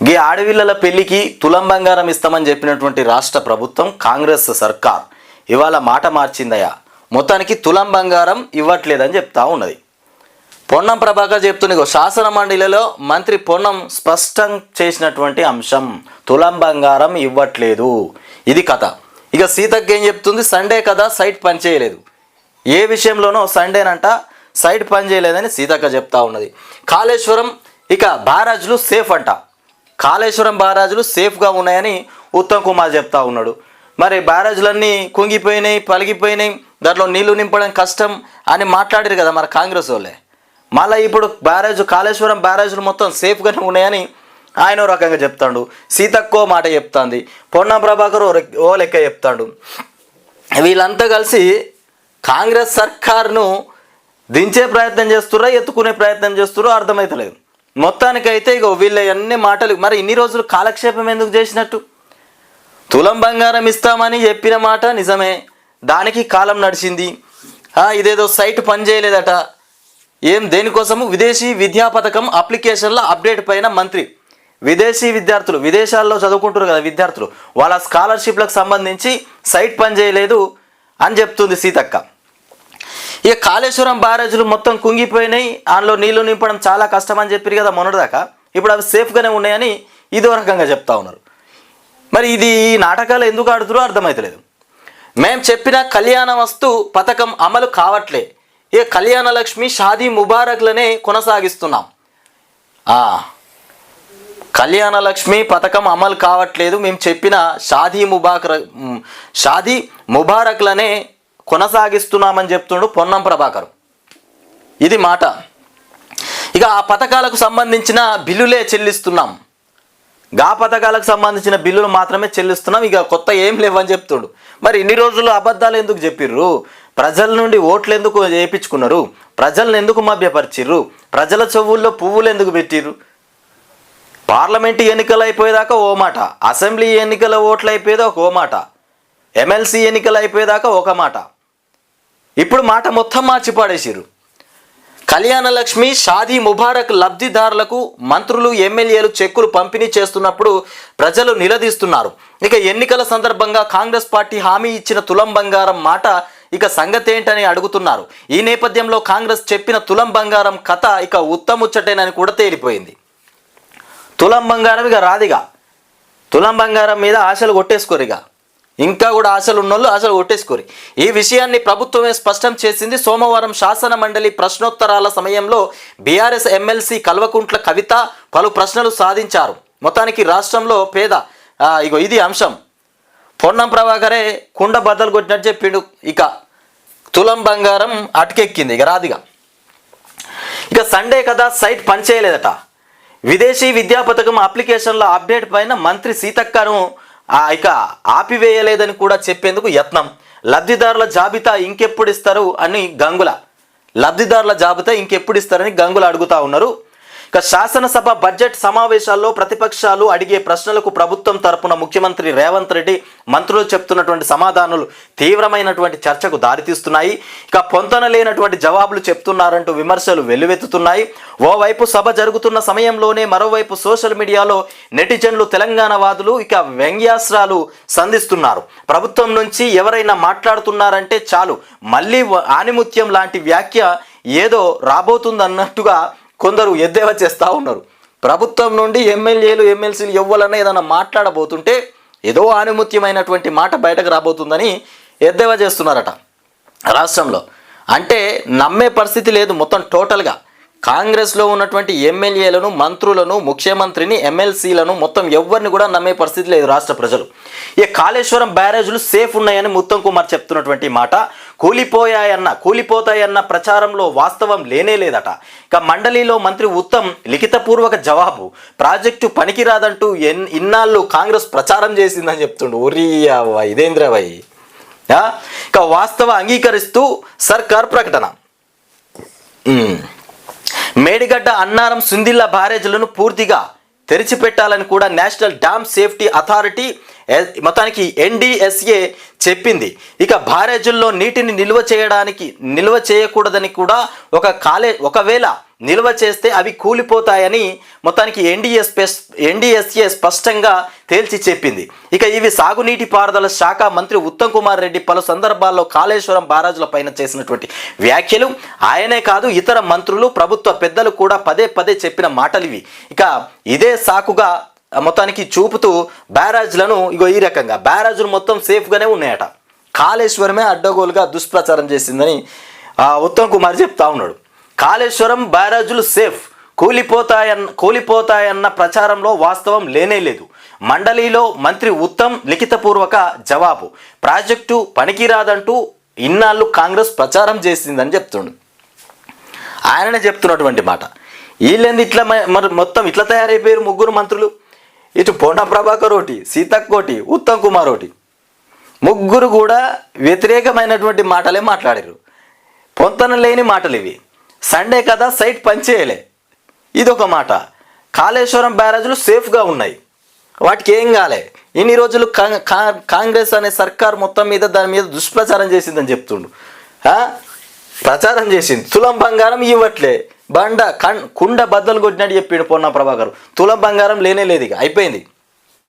ఈ ఆడవిళ్ళల పెళ్లికి తులం బంగారం ఇస్తామని చెప్పినటువంటి రాష్ట్ర ప్రభుత్వం కాంగ్రెస్ సర్కార్ ఇవాళ మాట మార్చిందయ్యా. మొత్తానికి తులం బంగారం ఇవ్వట్లేదని చెప్తా ఉన్నది. పొన్నం ప్రభాకర్ చెప్తున్న శాసన మండలిలో మంత్రి పొన్నం స్పష్టం చేసినటువంటి అంశం తులం బంగారం ఇవ్వట్లేదు. ఇది కథ. ఇక సీతక్క ఏం చెప్తుంది, సండే కదా సైట్ పనిచేయలేదు. ఏ విషయంలోనో సండేనంట సైట్ పనిచేయలేదని సీతక్క చెప్తా ఉన్నది. కాళేశ్వరం ఇక బ్యారాజ్లు సేఫ్ అంట. కాళేశ్వరం బ్యారాజ్లు సేఫ్గా ఉన్నాయని ఉత్తమ్ కుమార్ చెప్తా ఉన్నాడు. మరి బ్యారాజ్లన్నీ కుంగిపోయినాయి, పలిగిపోయినాయి, దాంట్లో నీళ్లు నింపడం కష్టం అని మాట్లాడారు కదా మరి కాంగ్రెస్ వాళ్ళే. మళ్ళీ ఇప్పుడు కాళేశ్వరం బ్యారాజ్లు మొత్తం సేఫ్గానే ఉన్నాయని ఆయన ఓ రకంగా చెప్తాడు, సీతక్కో మాట చెప్తాంది, పొన్నం ప్రభాకర్ ఓ లెక్క చెప్తాడు. వీళ్ళంతా కలిసి కాంగ్రెస్ సర్కార్ను దించే ప్రయత్నం చేస్తుర్రా, ఎత్తుకునే ప్రయత్నం చేస్తుర్రో అర్థమవుతలేదు. మొత్తానికైతే ఇక వీళ్ళ అన్ని మాటలు మరి ఇన్ని రోజులు కాలక్షేపం ఎందుకు చేసినట్టు? తులం బంగారం ఇస్తామని చెప్పిన మాట నిజమే, దానికి కాలం నడిచింది. ఇదేదో సైట్ పనిచేయలేదట. దేనికోసము? విదేశీ విద్యా పథకం అప్లికేషన్ల అప్డేట్ పైన మంత్రి విదేశీ విద్యార్థులు, విదేశాల్లో చదువుకుంటారు కదా విద్యార్థులు, వాళ్ళ స్కాలర్షిప్లకు సంబంధించి సైట్ పనిచేయలేదు అని చెప్తుంది సీతక్క. ఇక కాళేశ్వరం బ్యారేజ్లు మొత్తం కుంగిపోయినాయి, అందులో నీళ్లు నింపడం చాలా కష్టం అని చెప్పారు కదా మొన్నటిదాకా. ఇప్పుడు అవి సేఫ్గానే ఉన్నాయని ఇదో రకంగా చెప్తా ఉన్నారు. మరి ఇది ఈ నాటకాలు ఎందుకు ఆడుతురో అర్థమవుతలేదు. మేము చెప్పిన కళ్యాణ వస్తు పథకం అమలు కావట్లే. ఇక కళ్యాణ లక్ష్మి షాదీ ముబారక్లనే కొనసాగిస్తున్నాం. కళ్యాణ లక్ష్మి పథకం అమలు కావట్లేదు, మేము చెప్పిన షాదీ ముబారక్లనే కొనసాగిస్తున్నామని చెప్తుండు పొన్నం ప్రభాకర్. ఇది మాట. ఇక ఆ పథకాలకు సంబంధించిన బిల్లులే చెల్లిస్తున్నాం, పథకాలకు సంబంధించిన బిల్లులు మాత్రమే చెల్లిస్తున్నాం, ఇక కొత్త ఏం లేవని చెప్తుండు. మరి ఇన్ని రోజులు అబద్ధాలు ఎందుకు చెప్పిర్రు? ప్రజల నుండి ఓట్లు ఎందుకు చేయించుకున్నారు? ప్రజలను ఎందుకు మభ్యపరిచిర్రు? ప్రజల చెవుల్లో పువ్వులు ఎందుకు పెట్టిర్రు? పార్లమెంటు ఎన్నికలు అయిపోయేదాకా ఓ మాట, అసెంబ్లీ ఎన్నికల ఓట్లు అయిపోయేదాకా ఓ మాట, ఎమ్మెల్సీ ఎన్నికలు అయిపోయేదాకా ఒక మాట, ఇప్పుడు మాట మొత్తం మార్చి పాడేసిర్రు. కళ్యాణ లక్ష్మి షాదీ ముబారక్ లబ్ధిదారులకు మంత్రులు ఎమ్మెల్యేలు చెక్కులు పంపిణీ చేస్తున్నప్పుడు ప్రజలు నిలదీస్తున్నారు. ఇక ఎన్నికల సందర్భంగా కాంగ్రెస్ పార్టీ హామీ ఇచ్చిన తులం బంగారం మాట ఇక సంగతి ఏంటని అడుగుతున్నారు. ఈ నేపథ్యంలో కాంగ్రెస్ చెప్పిన తులం బంగారం కథ ఇక ఉత్తముచ్చటేనని కూడా తేలిపోయింది. తులం బంగారం ఇక రాదిగా. తులం బంగారం మీద ఆశలు కొట్టేసుకోరు. ఇంకా కూడా ఆశలు ఉన్నోళ్ళు ఆశలు కొట్టేసుకోరు. ఈ విషయాన్ని ప్రభుత్వమే స్పష్టం చేసింది. సోమవారం శాసన మండలి ప్రశ్నోత్తరాల సమయంలో బీఆర్ఎస్ ఎమ్మెల్సీ కల్వకుంట్ల కవిత పలు ప్రశ్నలు సాధించారు. మొత్తానికి రాష్ట్రంలో ఇది అంశం. పొన్నం ప్రభాకరే కుండ బద్దలు కొట్టినట్టు చెప్పిండు. ఇక తులం బంగారం అటుకెక్కింది, ఇక రాదిగా. ఇక సండే కదా సైట్ పనిచేయలేదట. విదేశీ విద్యా పథకం అప్లికేషన్ల అప్డేట్ పైన మంత్రి సీతక్కను ఇక ఆపివేయలేదని కూడా చెప్పేందుకు యత్నం. లబ్ధిదారుల జాబితా ఇంకెప్పుడు ఇస్తారు అని గంగుల అడుగుతా ఉన్నారు. ఇక శాసనసభ బడ్జెట్ సమావేశాల్లో ప్రతిపక్షాలు అడిగే ప్రశ్నలకు ప్రభుత్వం తరపున ముఖ్యమంత్రి రేవంత్ రెడ్డి మంత్రులు చెప్తున్నటువంటి సమాధానాలు తీవ్రమైనటువంటి చర్చకు దారితీస్తున్నాయి. ఇక పొంతన లేనటువంటి జవాబులు చెప్తున్నారంటూ విమర్శలు వెల్లువెత్తుతున్నాయి. ఓవైపు సభ జరుగుతున్న సమయంలోనే మరోవైపు సోషల్ మీడియాలో నెటిజన్లు తెలంగాణ వాదులు ఇక వ్యంగ్యాస్త్రాలు సంధిస్తున్నారు. ప్రభుత్వం నుంచి ఎవరైనా మాట్లాడుతున్నారంటే చాలు మళ్ళీ ఆనిముత్యం లాంటి వ్యాఖ్య ఏదో రాబోతుందన్నట్టుగా కొందరు ఎద్దేవా చేస్తూ ఉన్నారు. ప్రభుత్వం నుండి ఎమ్మెల్యేలు ఎమ్మెల్సీలు ఎవ్వరన్నా ఏదైనా మాట్లాడబోతుంటే ఏదో ఆనుమత్యమైనటువంటి మాట బయటకు రాబోతుందని ఎద్దేవా చేస్తున్నారట రాష్ట్రంలో. అంటే నమ్మే పరిస్థితి లేదు. మొత్తం టోటల్గా కాంగ్రెస్లో ఉన్నటువంటి ఎమ్మెల్యేలను, మంత్రులను, ముఖ్యమంత్రిని, ఎమ్మెల్సీలను మొత్తం ఎవరిని కూడా నమ్మే పరిస్థితి లేదు రాష్ట్ర ప్రజలు. ఈ కాళేశ్వరం బ్యారేజ్లు సేఫ్ ఉన్నాయని ఉత్తమ్ కుమార్ చెప్తున్నటువంటి మాట కూలిపోతాయన్న ప్రచారంలో వాస్తవం లేనేలేదట. ఇక మండలిలో మంత్రి ఉత్తమ్ లిఖితపూర్వక జవాబు, ప్రాజెక్టు పనికిరాదంటూ ఇన్నాళ్ళు కాంగ్రెస్ ప్రచారం చేసిందని చెప్తుండు. ఒరియా ఇదేంద్రవై. ఇక వాస్తవ అంగీకరిస్తూ సర్కార్ ప్రకటన. మేడిగడ్డ, అన్నారం, సుందిల్ల బ్యారేజ్లను పూర్తిగా తెరిచిపెట్టాలని కూడా నేషనల్ డ్యామ్ సేఫ్టీ అథారిటీ మొత్తానికి NDSA చెప్పింది. ఇక బ్యారేజుల్లో నీటిని నిల్వ చేయకూడదని కూడా ఒకవేళ నిల్వ చేస్తే అవి కూలిపోతాయని మొత్తానికి ఎన్డీఎస్ఏ స్పష్టంగా తేల్చి చెప్పింది. ఇక ఇవి సాగునీటి పారుదల శాఖ మంత్రి ఉత్తమ్ కుమార్ రెడ్డి పలు సందర్భాల్లో కాళేశ్వరం బ్యారేజ్ల పైన చేసినటువంటి వ్యాఖ్యలు. ఆయనే కాదు ఇతర మంత్రులు ప్రభుత్వ పెద్దలు కూడా పదే పదే చెప్పిన మాటలు ఇవి. ఇక ఇదే సాకుగా మొత్తానికి చూపుతూ బ్యారేజ్లను ఈ రకంగా బ్యారేజ్లు మొత్తం సేఫ్గానే ఉన్నాయట, కాళేశ్వరమే అడ్డగోలుగా దుష్ప్రచారం చేసిందని ఉత్తమ్ కుమార్ చెప్తా ఉన్నాడు. కాళేశ్వరం బ్యారేజులు సేఫ్, కూలిపోతాయన్న ప్రచారంలో వాస్తవం లేనే లేదు. మండలిలో మంత్రి ఉత్తమ్ లిఖితపూర్వక జవాబు, ప్రాజెక్టు పనికిరాదంటూ ఇన్నాళ్ళు కాంగ్రెస్ ప్రచారం చేసిందని చెప్తుండు. ఆయననే చెప్తున్నటువంటి మాట. వీళ్ళేంది ఇట్లా మరి మొత్తం ఇట్లా తయారైపోయారు ముగ్గురు మంత్రులు, ఇటు పొన్నం ప్రభాకర్ ఒకటి, సీతక్క ఒకటి, ఉత్తమ్ కుమార్ ఒకటి, ముగ్గురు కూడా వ్యతిరేకమైనటువంటి మాటలే మాట్లాడారు. పొంతన లేని మాటలు ఇవి. సండే కదా సైట్ పనిచేయలే, ఇదొక మాట. కాళేశ్వరం బ్యారేజ్లు సేఫ్గా ఉన్నాయి, వాటికి ఏం కాలే. ఇన్ని రోజులు కాంగ్రెస్ అనే సర్కార్ మొత్తం మీద దాని మీద దుష్ప్రచారం చేసిందని చెప్తుండు. ప్రచారం చేసింది. తులం బంగారం ఇవ్వట్లే, కుండ బద్దలు కొట్టినట్టు చెప్పిండు పొన్నం ప్రభాకర్. తులం బంగారం లేనే లేదు, ఇక అయిపోయింది.